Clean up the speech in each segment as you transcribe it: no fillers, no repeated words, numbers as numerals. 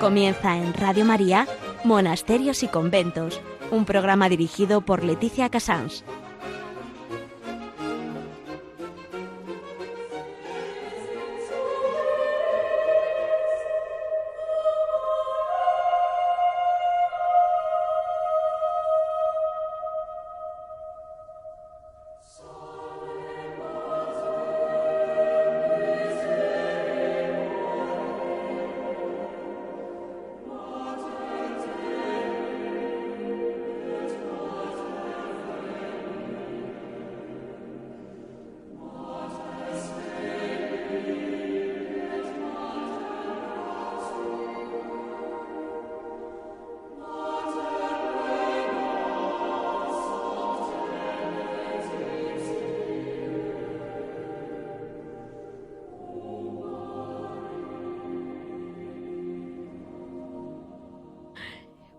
Comienza en Radio María, Monasterios y Conventos, un programa dirigido por Leticia Casans.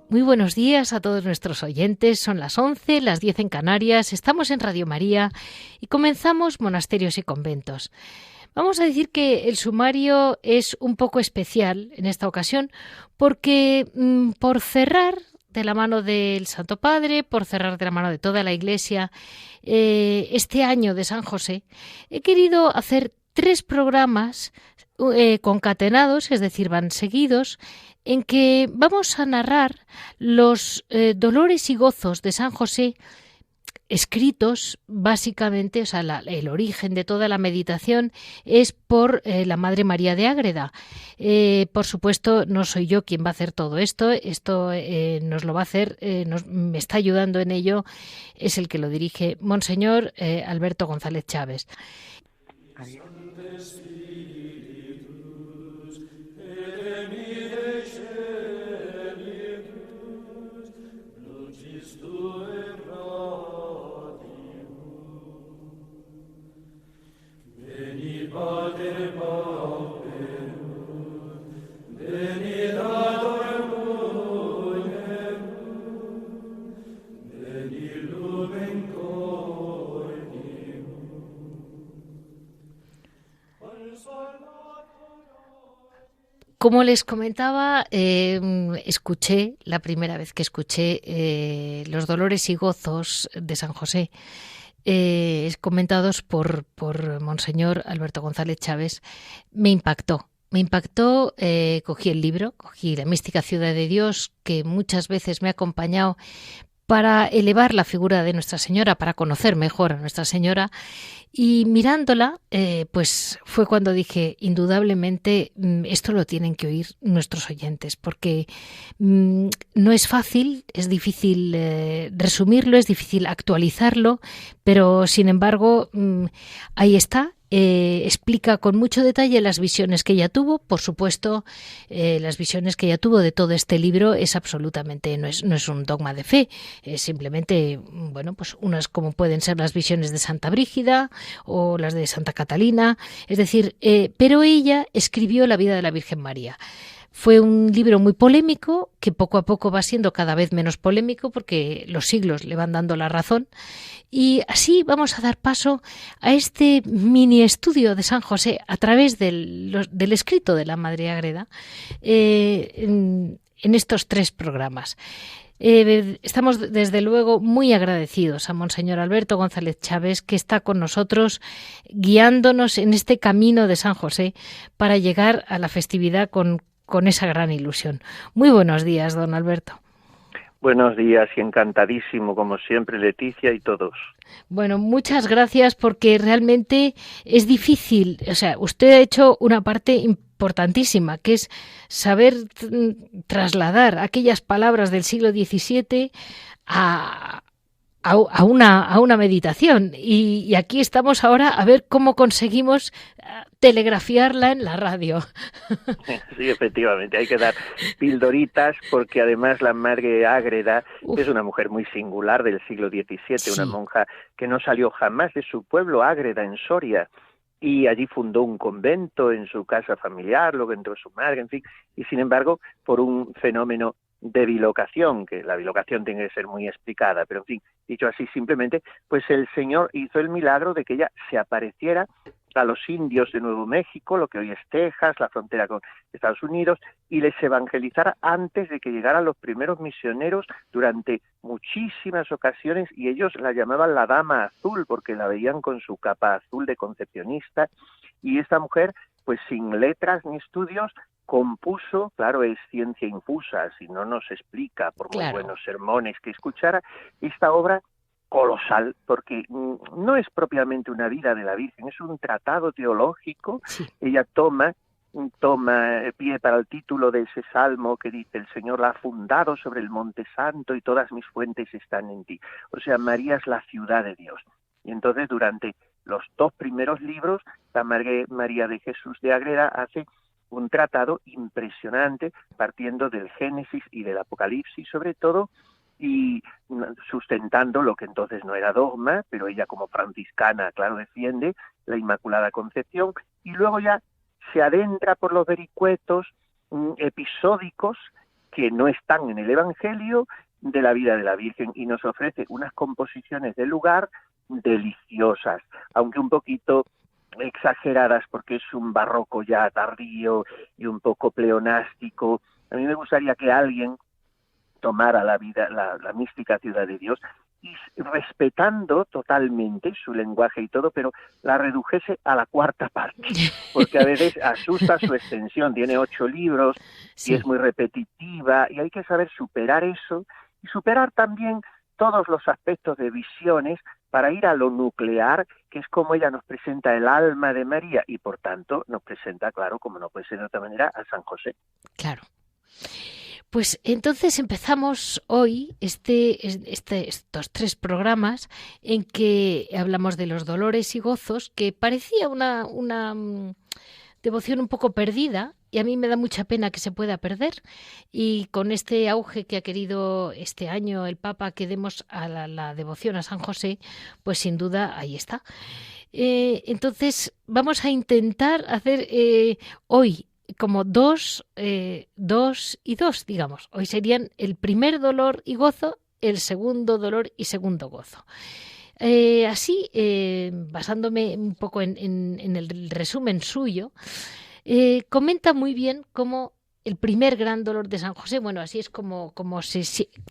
Muy buenos días a todos nuestros oyentes. Son las 11, las 10 en Canarias. Estamos en Radio María y comenzamos Monasterios y Conventos. Vamos a decir que el sumario es un poco especial en esta ocasión porque por cerrar de la mano del Santo Padre, por cerrar de la mano de toda la Iglesia, este año de San José, he querido hacer 3 programas concatenados, es decir, van seguidos, en que vamos a narrar los dolores y gozos de San José escritos básicamente, o sea, el origen de toda la meditación es por la Madre María de Ágreda. Por supuesto, no soy yo quien va a hacer todo esto nos lo va a hacer, me está ayudando en ello, es el que lo dirige Monseñor Alberto González Chávez. Como les comentaba, escuché, la primera vez que escuché los dolores y gozos de San José, comentados por Monseñor Alberto González Chávez, me impactó. Cogí el libro, cogí La mística ciudad de Dios, que muchas veces me ha acompañado para elevar la figura de Nuestra Señora, para conocer mejor a Nuestra Señora. Y mirándola, pues fue cuando dije, indudablemente, esto lo tienen que oír nuestros oyentes, porque no es fácil, es difícil resumirlo, es difícil actualizarlo, pero sin embargo, ahí está. Explica con mucho detalle las visiones que ella tuvo. Por supuesto, las visiones que ella tuvo de todo este libro es absolutamente, no es un dogma de fe, es simplemente, bueno, pues unas como pueden ser las visiones de Santa Brígida o las de Santa Catalina, es decir, pero ella escribió la vida de la Virgen María. Fue un libro muy polémico, que poco a poco va siendo cada vez menos polémico porque los siglos le van dando la razón. Y así vamos a dar paso a este mini estudio de San José a través del escrito de la Madre Ágreda en estos 3 programas. Estamos desde luego muy agradecidos a Monseñor Alberto González Chávez, que está con nosotros guiándonos en este camino de San José para llegar a la festividad con esa gran ilusión. Muy buenos días, don Alberto. Buenos días y encantadísimo, como siempre, Leticia y todos. Bueno, muchas gracias porque realmente es difícil. O sea, usted ha hecho una parte importantísima, que es saber trasladar aquellas palabras del siglo XVII a una meditación. Y aquí estamos ahora a ver cómo conseguimos telegrafiarla en la radio. Sí, efectivamente, hay que dar pildoritas porque además la Madre Ágreda es una mujer muy singular del siglo XVII, sí. Una monja que no salió jamás de su pueblo, Ágreda, en Soria, y allí fundó un convento en su casa familiar, luego entró su madre, en fin, y sin embargo, por un fenómeno de bilocación, que la bilocación tiene que ser muy explicada, pero en fin, dicho así simplemente, pues el Señor hizo el milagro de que ella se apareciera a los indios de Nuevo México, lo que hoy es Texas, la frontera con Estados Unidos, y les evangelizara antes de que llegaran los primeros misioneros durante muchísimas ocasiones, y ellos la llamaban la Dama Azul porque la veían con su capa azul de concepcionista, y esta mujer, pues sin letras ni estudios, compuso, claro, es ciencia infusa, si no nos explica por muy buenos sermones que escuchara, esta obra colosal, porque no es propiamente una vida de la Virgen, es un tratado teológico. Sí. Ella toma pie para el título de ese salmo que dice: el Señor la ha fundado sobre el monte santo y todas mis fuentes están en ti. O sea, María es la ciudad de Dios. Y entonces durante los 2 primeros libros, la Madre María de Jesús de Ágreda hace un tratado impresionante, partiendo del Génesis y del Apocalipsis sobre todo, y sustentando lo que entonces no era dogma, pero ella como franciscana, claro, defiende la Inmaculada Concepción, y luego ya se adentra por los vericuetos episódicos que no están en el Evangelio de la vida de la Virgen, y nos ofrece unas composiciones del lugar deliciosas, aunque un poquito exageradas, porque es un barroco ya tardío y un poco pleonástico. A mí me gustaría que alguien tomara la mística ciudad de Dios y respetando totalmente su lenguaje y todo, pero la redujese a la 4ª parte, porque a veces asusta su extensión, tiene 8 libros y es muy repetitiva, y hay que saber superar eso y superar también todos los aspectos de visiones para ir a lo nuclear, que es como ella nos presenta el alma de María, y por tanto nos presenta, claro, como no puede ser de otra manera, a San José. Claro. Pues entonces empezamos hoy estos 3 programas en que hablamos de los dolores y gozos, que parecía una devoción un poco perdida, y a mí me da mucha pena que se pueda perder, y con este auge que ha querido este año el Papa que demos a la devoción a San José, pues sin duda ahí está. Entonces vamos a intentar hacer hoy como 2 y 2, digamos. Hoy serían el primer dolor y gozo, el segundo dolor y segundo gozo. Así, basándome un poco en el resumen suyo, comenta muy bien cómo el primer gran dolor de San José, bueno, así es como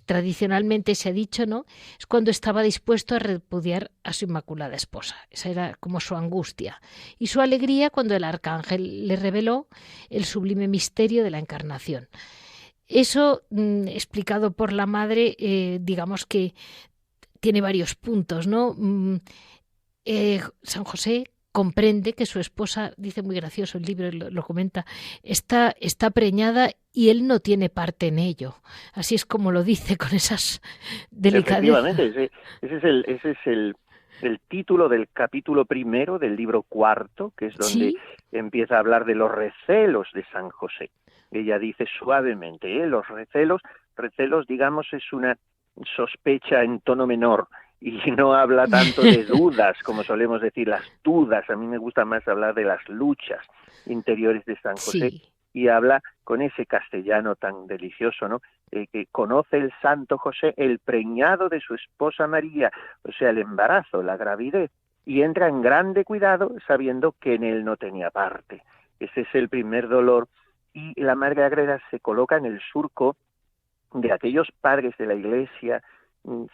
tradicionalmente se ha dicho, ¿no? Es cuando estaba dispuesto a repudiar a su inmaculada esposa. Esa era como su angustia. Y su alegría cuando el arcángel le reveló el sublime misterio de la encarnación. Eso, explicado por la madre, digamos que tiene varios puntos, ¿no? San José comprende que su esposa, dice muy gracioso el libro, lo comenta, está preñada y él no tiene parte en ello. Así es como lo dice, con esas delicadezas. Efectivamente, ese es el título del capítulo 1 del libro 4, que es donde empieza a hablar de los recelos de San José. Ella dice suavemente, los recelos, digamos, es una sospecha en tono menor, y no habla tanto de dudas, como solemos decir, las dudas. A mí me gusta más hablar de las luchas interiores de San José, y habla con ese castellano tan delicioso, ¿no? Que conoce el santo José el preñado de su esposa María, o sea, el embarazo, la gravidez, y entra en grande cuidado sabiendo que en él no tenía parte. Ese es el primer dolor, y la Madre Ágreda se coloca en el surco de aquellos padres de la Iglesia,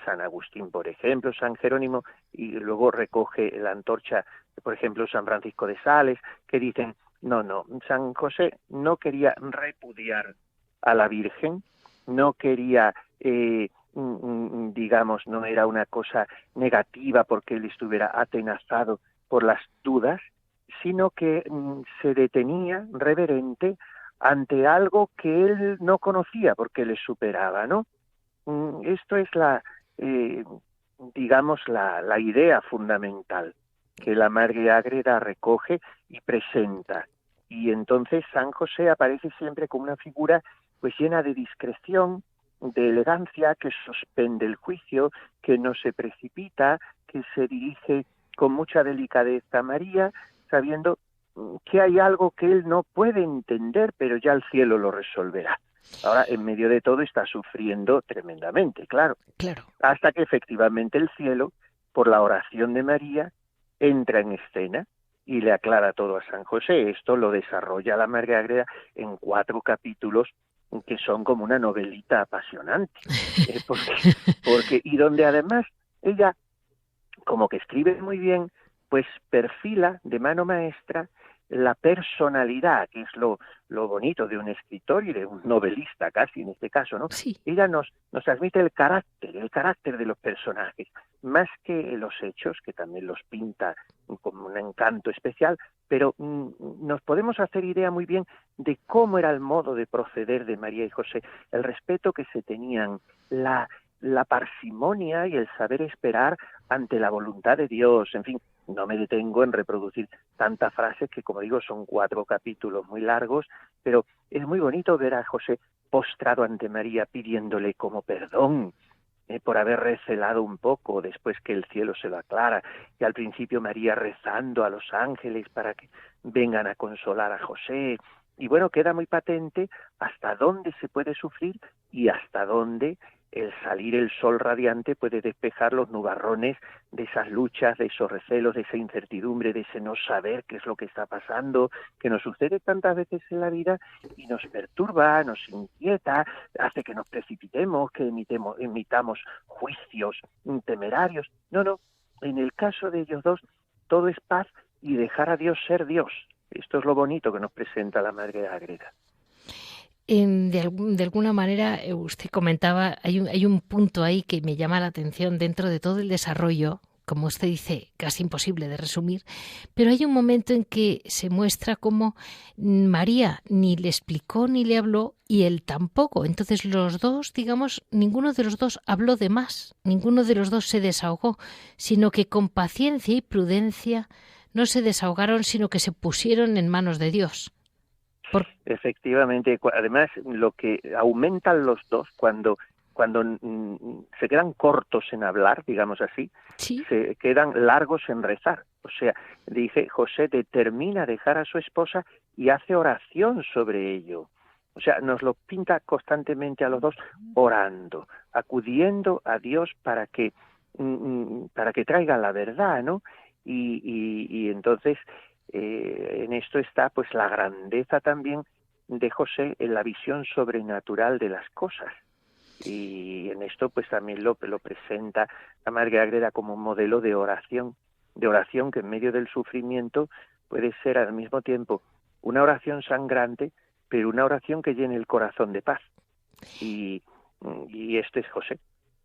San Agustín, por ejemplo, San Jerónimo, y luego recoge la antorcha, por ejemplo, San Francisco de Sales, que dicen, no, San José no quería repudiar a la Virgen, no quería, digamos, no era una cosa negativa porque él estuviera atenazado por las dudas, sino que se detenía reverente ante algo que él no conocía porque le superaba, ¿no? Esto es digamos, la idea fundamental que la Madre Ágreda recoge y presenta. Y entonces San José aparece siempre como una figura pues llena de discreción, de elegancia, que suspende el juicio, que no se precipita, que se dirige con mucha delicadeza a María, sabiendo que hay algo que él no puede entender, pero ya el cielo lo resolverá. Ahora, en medio de todo, está sufriendo tremendamente, claro. Hasta que efectivamente el cielo, por la oración de María, entra en escena y le aclara todo a San José. Esto lo desarrolla la Madre Ágreda en 4 capítulos que son como una novelita apasionante, y donde además ella, como que escribe muy bien, pues perfila de mano maestra la personalidad, que es lo bonito de un escritor y de un novelista casi en este caso, ¿no? Sí. Ella nos transmite el carácter de los personajes, más que los hechos, que también los pinta con un encanto especial, pero nos podemos hacer idea muy bien de cómo era el modo de proceder de María y José, el respeto que se tenían, la parsimonia y el saber esperar ante la voluntad de Dios, en fin. No me detengo en reproducir tantas frases que, como digo, son 4 capítulos muy largos, pero es muy bonito ver a José postrado ante María pidiéndole como perdón por haber recelado un poco después que el cielo se lo aclara, y al principio María rezando a los ángeles para que vengan a consolar a José. Y bueno, queda muy patente hasta dónde se puede sufrir y hasta dónde el salir el sol radiante puede despejar los nubarrones de esas luchas, de esos recelos, de esa incertidumbre, de ese no saber qué es lo que está pasando, que nos sucede tantas veces en la vida y nos perturba, nos inquieta, hace que nos precipitemos, que emitamos juicios temerarios. No, en el caso de ellos dos, todo es paz y dejar a Dios ser Dios. Esto es lo bonito que nos presenta la Madre Ágreda. De alguna manera, usted comentaba, hay un punto ahí que me llama la atención dentro de todo el desarrollo, como usted dice, casi imposible de resumir, pero hay un momento en que se muestra cómo María ni le explicó ni le habló y él tampoco. Entonces los dos, digamos, ninguno de los dos habló de más, ninguno de los dos se desahogó, sino que con paciencia y prudencia no se desahogaron, sino que se pusieron en manos de Dios. Efectivamente, además lo que aumentan los dos cuando se quedan cortos en hablar, digamos así, ¿Sí? Se quedan largos en rezar. O sea, dice, José determina dejar a su esposa y hace oración sobre ello. O sea, nos lo pinta constantemente a los dos orando, acudiendo a Dios para que traiga la verdad, ¿no? Y entonces en esto está pues la grandeza también de José en la visión sobrenatural de las cosas, y en esto pues también lo presenta la Madre Ágreda como un modelo de oración que en medio del sufrimiento puede ser al mismo tiempo una oración sangrante, pero una oración que llene el corazón de paz, y este es José.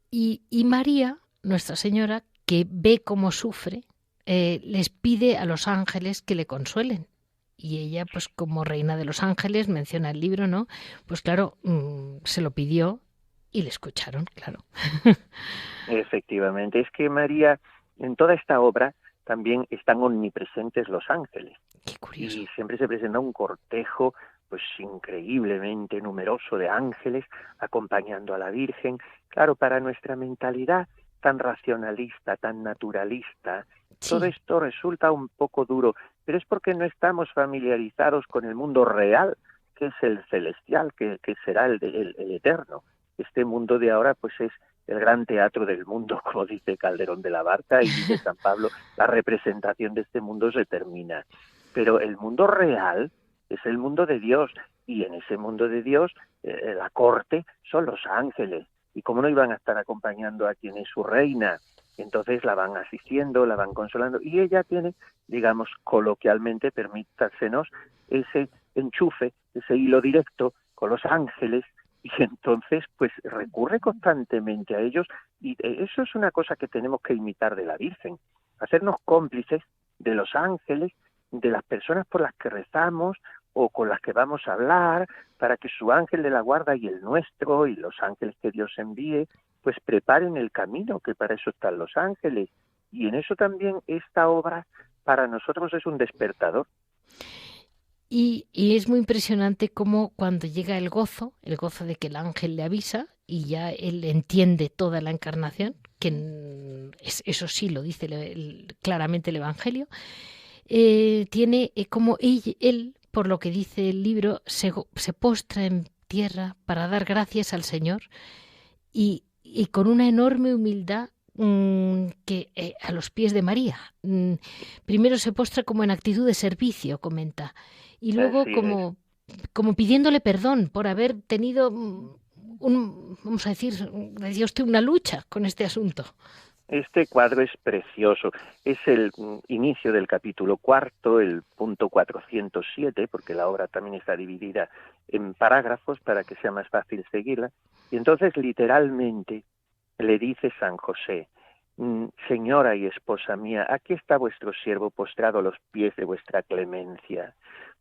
Y María, Nuestra Señora, que ve cómo sufre, les pide a los ángeles que le consuelen. Y ella, pues como reina de los ángeles, menciona el libro, ¿no? Pues claro, se lo pidió y le escucharon, claro. Efectivamente, es que María, en toda esta obra, también están omnipresentes los ángeles. Qué curioso. Y siempre se presenta un cortejo pues increíblemente numeroso de ángeles acompañando a la Virgen. Claro, para nuestra mentalidad tan racionalista, tan naturalista, sí, todo esto resulta un poco duro, pero es porque no estamos familiarizados con el mundo real, que es el celestial, que será el eterno. Este mundo de ahora pues es el gran teatro del mundo, como dice Calderón de la Barca, y dice San Pablo, la representación de este mundo se termina. Pero el mundo real es el mundo de Dios, y en ese mundo de Dios la corte son los ángeles. Y cómo no iban a estar acompañando a quien es su reina, entonces la van asistiendo, la van consolando, y ella tiene, digamos, coloquialmente, permítasenos, ese enchufe, ese hilo directo con los ángeles, y entonces pues recurre constantemente a ellos, y eso es una cosa que tenemos que imitar de la Virgen, hacernos cómplices de los ángeles, de las personas por las que rezamos o con las que vamos a hablar, para que su ángel de la guarda y el nuestro y los ángeles que Dios envíe pues preparen el camino, que para eso están los ángeles. Y en eso también esta obra para nosotros es un despertador. Y es muy impresionante cómo cuando llega el gozo de que el ángel le avisa y ya él entiende toda la encarnación, que eso sí lo dice claramente el Evangelio, tiene como él, por lo que dice el libro, se postra en tierra para dar gracias al Señor y con una enorme humildad que a los pies de María. Primero se postra como en actitud de servicio, comenta, y luego como pidiéndole perdón por haber tenido vamos a decir, decía usted, una lucha con este asunto. Este cuadro es precioso. Es el inicio del capítulo 4, el punto 407, porque la obra también está dividida en parágrafos para que sea más fácil seguirla. Y entonces, literalmente, le dice San José: Señora y esposa mía, aquí está vuestro siervo postrado a los pies de vuestra clemencia.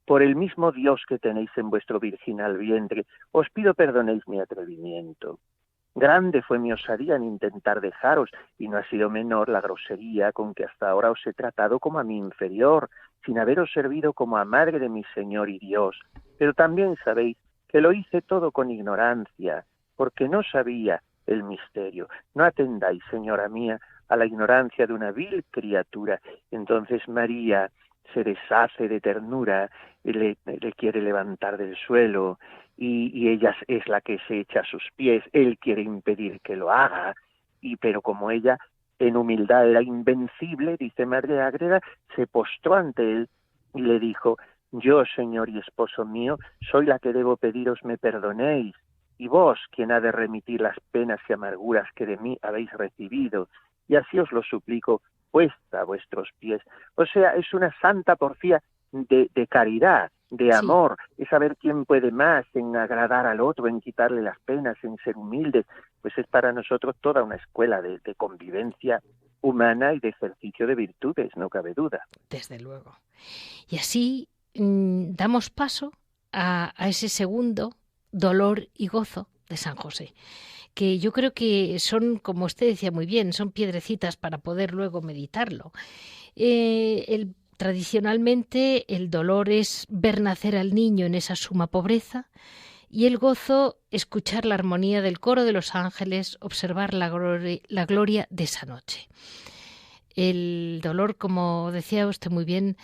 Por el mismo Dios que tenéis en vuestro virginal vientre, os pido perdonéis mi atrevimiento. Grande fue mi osadía en intentar dejaros, y no ha sido menor la grosería con que hasta ahora os he tratado como a mi inferior, sin haberos servido como a madre de mi Señor y Dios. Pero también sabéis que lo hice todo con ignorancia, porque no sabía el misterio. No atendáis, señora mía, a la ignorancia de una vil criatura. Entonces María se deshace de ternura, le quiere levantar del suelo, y ella es la que se echa a sus pies. Él quiere impedir que lo haga, pero como ella en humildad era invencible, dice Madre Ágreda, se postró ante él y le dijo: yo, Señor y esposo mío, soy la que debo pediros me perdonéis, y vos quien ha de remitir las penas y amarguras que de mí habéis recibido, y así os lo suplico, puesta a vuestros pies. O sea, es una santa porfía de caridad, de amor, es saber quién puede más en agradar al otro, en quitarle las penas, en ser humildes. Pues es para nosotros toda una escuela de convivencia humana y de ejercicio de virtudes, no cabe duda. Desde luego. Y así damos paso a ese segundo dolor y gozo de San José, que yo creo que son, como usted decía muy bien, son piedrecitas para poder luego meditarlo. Tradicionalmente el dolor es ver nacer al niño en esa suma pobreza, y el gozo escuchar la armonía del coro de los ángeles, observar la gloria de esa noche. El dolor, como decía usted muy bien,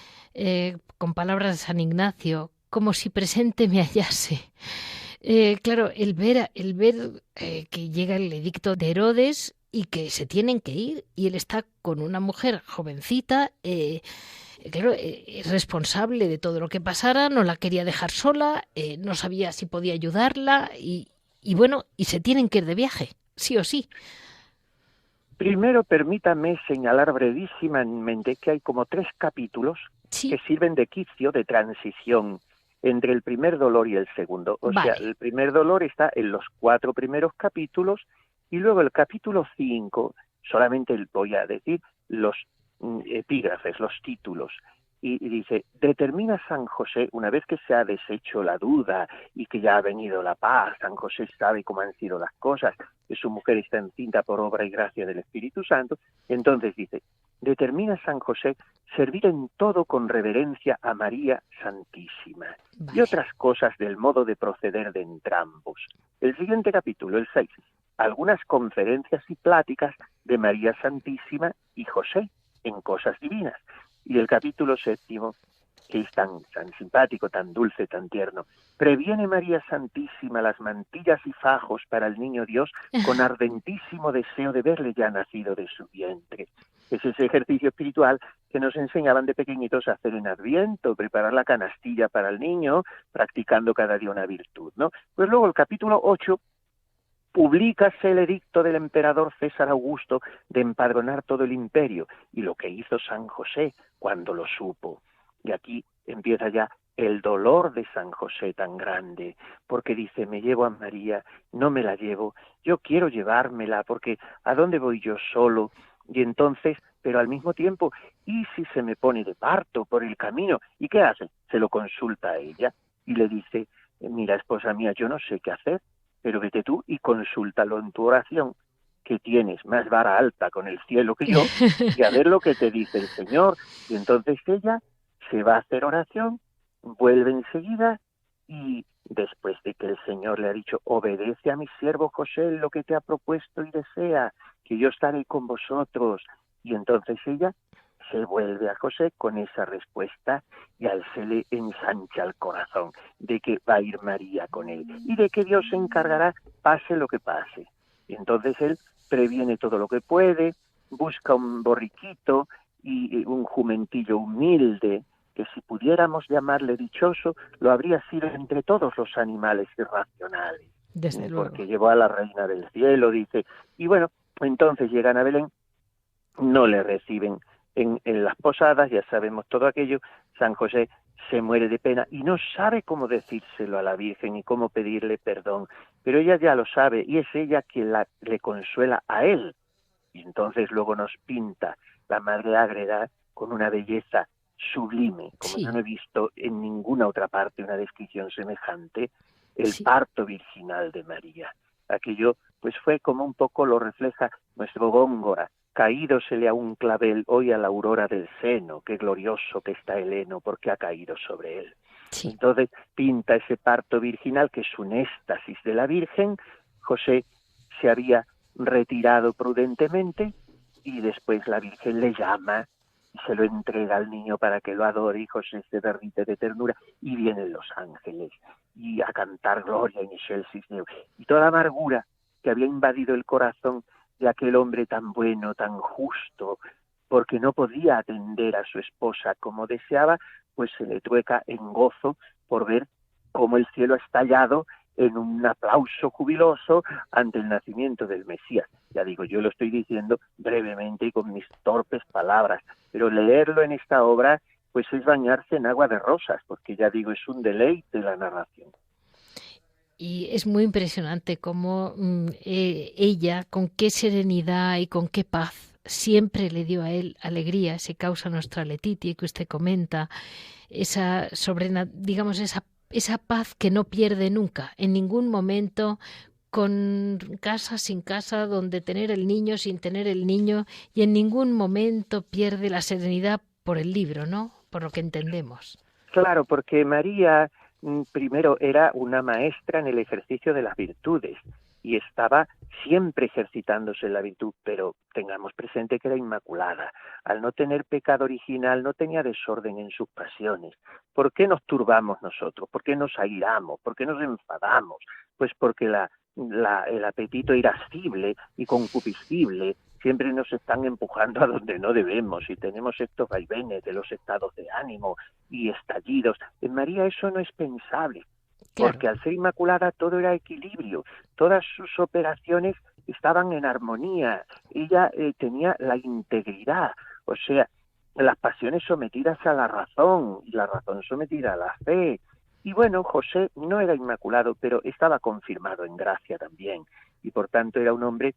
con palabras de San Ignacio, como si presente me hallase. Claro, el ver que llega el edicto de Herodes y que se tienen que ir, y él está con una mujer jovencita, claro, es responsable de todo lo que pasara, no la quería dejar sola, no sabía si podía ayudarla, y bueno, y se tienen que ir de viaje, sí o sí. Primero, permítame señalar brevísimamente que hay como 3 capítulos que sirven de quicio, de transición entre el primer dolor y el segundo. O sea, el primer dolor está en los 4 primeros capítulos, y luego el capítulo 5, solamente voy a decir los epígrafes, los títulos. Y dice: determina San José, una vez que se ha deshecho la duda y que ya ha venido la paz, San José sabe cómo han sido las cosas, que su mujer está encinta por obra y gracia del Espíritu Santo, entonces dice: determina San José servir en todo con reverencia a María Santísima, y otras cosas del modo de proceder de entrambos. El siguiente capítulo, el 6, algunas conferencias y pláticas de María Santísima y José en cosas divinas. Y el capítulo 7, que es tan simpático, tan dulce, tan tierno: previene María Santísima las mantillas y fajos para el niño Dios con ardentísimo deseo de verle ya nacido de su vientre. Es ese ejercicio espiritual que nos enseñaban de pequeñitos a hacer en Adviento, preparar la canastilla para el niño, practicando cada día una virtud, ¿no? Pues luego el capítulo 8, publícase el edicto del emperador César Augusto de empadronar todo el imperio, y lo que hizo San José cuando lo supo. Y aquí empieza ya el dolor de San José tan grande, porque dice: me llevo a María, no me la llevo, yo quiero llevármela, porque ¿a dónde voy yo solo? Y entonces, pero al mismo tiempo, ¿y si se me pone de parto por el camino? ¿Y qué hace? Se lo consulta a ella y le dice: mira, esposa mía, yo no sé qué hacer, pero vete tú y consúltalo en tu oración, que tienes más vara alta con el cielo que yo, y a ver lo que te dice el Señor. Y entonces ella se va a hacer oración, vuelve enseguida, y después de que el Señor le ha dicho: obedece a mi siervo José en lo que te ha propuesto y desea, que yo estaré con vosotros. Y entonces ella se vuelve a José con esa respuesta, y a él se le ensancha el corazón de que va a ir María con él y de que Dios se encargará, pase lo que pase. Y entonces él previene todo lo que puede, busca un borriquito y un jumentillo humilde, que si pudiéramos llamarle dichoso, lo habría sido entre todos los animales irracionales. Desde luego. Porque llevó a la reina del cielo, dice. Y bueno, entonces llegan a Belén, no le reciben en las posadas, ya sabemos todo aquello. San José se muere de pena y no sabe cómo decírselo a la Virgen y cómo pedirle perdón, pero ella ya lo sabe y es ella quien le consuela a él. Y entonces luego nos pinta la Madre Ágreda con una belleza sublime, como yo no he visto en ninguna otra parte una descripción semejante, el parto virginal de María. Aquello pues fue como un poco lo refleja nuestro Góngora, caídosele a un clavel hoy a la aurora del seno, qué glorioso que está el heno porque ha caído sobre él. Sí. Entonces pinta ese parto virginal que es un éxtasis de la Virgen. José se había retirado prudentemente y después la Virgen le llama y se lo entrega al niño para que lo adore y José se derrite de ternura y vienen los ángeles y a cantar Gloria in excelsis Deo. Y toda la amargura que había invadido el corazón de aquel hombre tan bueno, tan justo, porque no podía atender a su esposa como deseaba, pues se le trueca en gozo por ver cómo el cielo ha estallado en un aplauso jubiloso ante el nacimiento del Mesías. Ya digo, yo lo estoy diciendo brevemente y con mis torpes palabras, pero leerlo en esta obra pues es bañarse en agua de rosas, porque ya digo, es un deleite la narración. Y es muy impresionante cómo ella, con qué serenidad y con qué paz, siempre le dio a él alegría, ese causa nostra Letitia que usted comenta, esa digamos, esa paz que no pierde nunca, en ningún momento, con casa sin casa, donde tener el niño sin tener el niño, y en ningún momento pierde la serenidad por el libro, ¿no? Por lo que entendemos. Claro, porque María primero era una maestra en el ejercicio de las virtudes y estaba siempre ejercitándose en la virtud, pero tengamos presente que era inmaculada. Al no tener pecado original, no tenía desorden en sus pasiones. ¿Por qué nos turbamos nosotros? ¿Por qué nos airamos? ¿Por qué nos enfadamos? Pues porque el apetito irascible y concupiscible siempre nos están empujando a donde no debemos y tenemos estos vaivenes de los estados de ánimo y estallidos. En María eso no es pensable, porque al ser inmaculada todo era equilibrio, todas sus operaciones estaban en armonía, ella tenía la integridad, o sea, las pasiones sometidas a la razón y la razón sometida a la fe. Y bueno, José no era inmaculado, pero estaba confirmado en gracia también, y por tanto era un hombre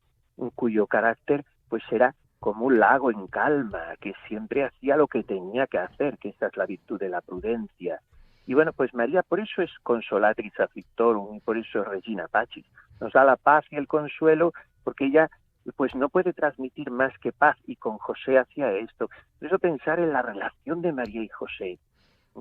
cuyo carácter pues era como un lago en calma, que siempre hacía lo que tenía que hacer, que esa es la virtud de la prudencia. Y bueno, pues María por eso es consolatrix afflictorum y por eso es regina pacis. Nos da la paz y el consuelo porque ella pues no puede transmitir más que paz y con José hacía esto. Por eso pensar en la relación de María y José.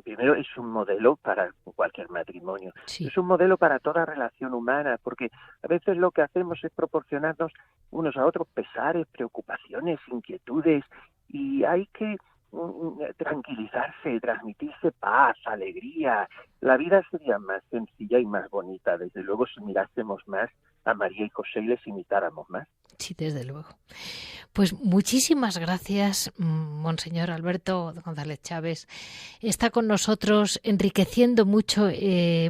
Primero es un modelo para cualquier matrimonio, es un modelo para toda relación humana, porque a veces lo que hacemos es proporcionarnos unos a otros pesares, preocupaciones, inquietudes, y hay que tranquilizarse, transmitirse paz, alegría. La vida sería más sencilla y más bonita, desde luego, si mirásemos más a María y José y les imitáramos más. Sí, desde luego. Pues muchísimas gracias, Monseñor Alberto González Chávez. Está con nosotros enriqueciendo mucho.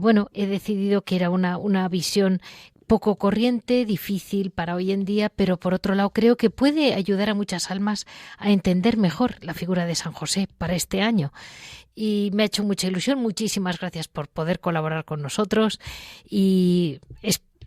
Bueno, he decidido que era una visión poco corriente, difícil para hoy en día, pero por otro lado creo que puede ayudar a muchas almas a entender mejor la figura de San José para este año. Y me ha hecho mucha ilusión. Muchísimas gracias por poder colaborar con nosotros y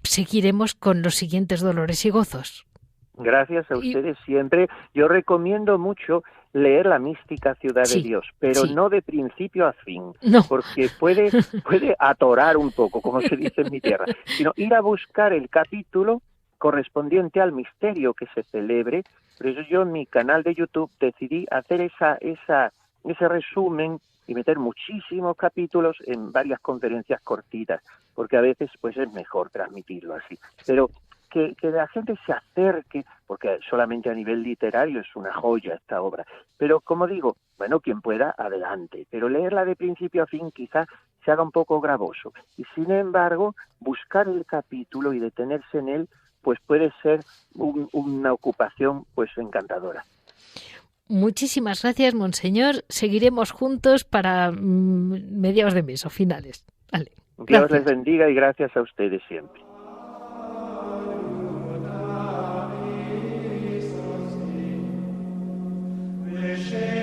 seguiremos con los siguientes dolores y gozos. Gracias a ustedes siempre. Yo recomiendo mucho leer La mística ciudad de Dios, pero no de principio a fin, porque puede atorar un poco, como se dice en mi tierra, sino ir a buscar el capítulo correspondiente al misterio que se celebre. Por eso yo en mi canal de YouTube decidí hacer ese resumen y meter muchísimos capítulos en varias conferencias cortitas, porque a veces pues es mejor transmitirlo así. Pero que la gente se acerque, porque solamente a nivel literario es una joya esta obra, pero como digo, bueno, quien pueda, adelante, pero leerla de principio a fin quizá se haga un poco gravoso, y sin embargo, buscar el capítulo y detenerse en él, pues puede ser una ocupación pues encantadora. Muchísimas gracias, monseñor. Seguiremos juntos para mediados de mes o finales. Vale. Dios les bendiga y gracias a ustedes siempre. Shame.